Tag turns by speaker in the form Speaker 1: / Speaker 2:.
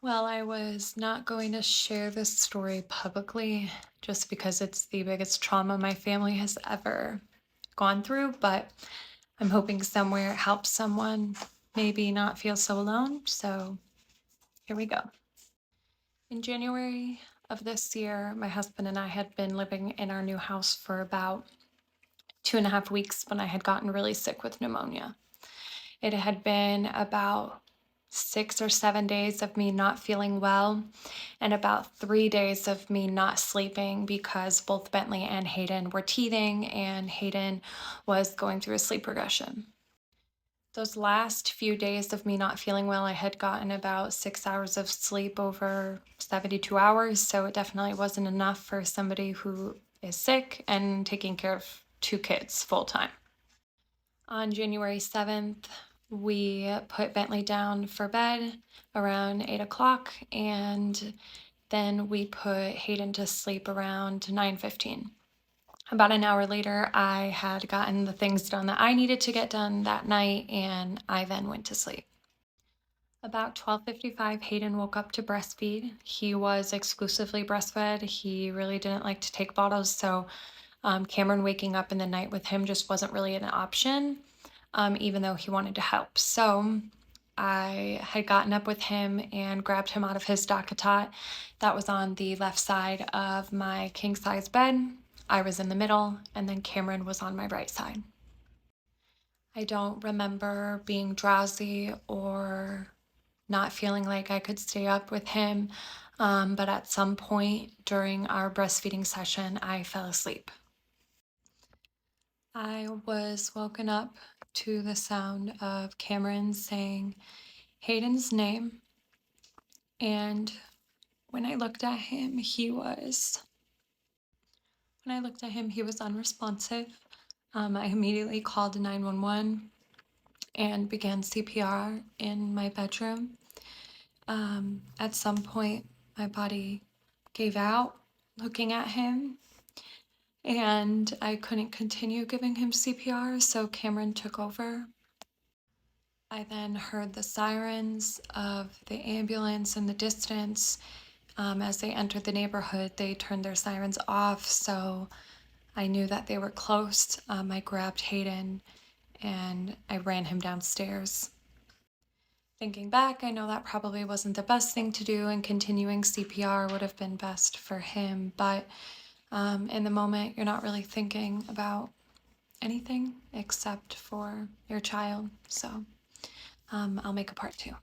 Speaker 1: Well, I was not going to share this story publicly just because it's the biggest trauma my family has ever gone through, but I'm hoping somewhere it helps someone maybe not feel so alone. So here we go. In January of this year, my husband and I had been living in our new house for about 2.5 weeks when I had gotten really sick with pneumonia. It had been about 6 or 7 days of me not feeling well, and about 3 days of me not sleeping because both Bentley and Hayden were teething, and Hayden was going through a sleep regression. Those last few days of me not feeling well, I had gotten about 6 hours of sleep over 72 hours, so it definitely wasn't enough for somebody who is sick and taking care of two kids full time. On January 7th, we put Bentley down for bed around 8 o'clock, and then we put Hayden to sleep around 9:15. About an hour later, I had gotten the things done that I needed to get done that night, and I then went to sleep. About 12:55, Hayden woke up to breastfeed. He was exclusively breastfed. He really didn't like to take bottles, so Cameron waking up in the night with him just wasn't really an option, even though he wanted to help. So I had gotten up with him and grabbed him out of his DockATot that was on the left side of my king size bed. I was in the middle, and then Cameron was on my right side. I don't remember being drowsy or not feeling like I could stay up with him, but at some point during our breastfeeding session, I fell asleep. I was woken up to the sound of Cameron saying Hayden's name, and when I looked at him, he was unresponsive. I immediately called 911 and began CPR in my bedroom. At some point, my body gave out looking at him, and I couldn't continue giving him CPR, so Cameron took over. I then heard the sirens of the ambulance in the distance. As they entered the neighborhood, they turned their sirens off, so I knew that they were close. I grabbed Hayden and I ran him downstairs. Thinking back, I know that probably wasn't the best thing to do, and continuing CPR would have been best for him. But in the moment, you're not really thinking about anything except for your child. So I'll make a part two.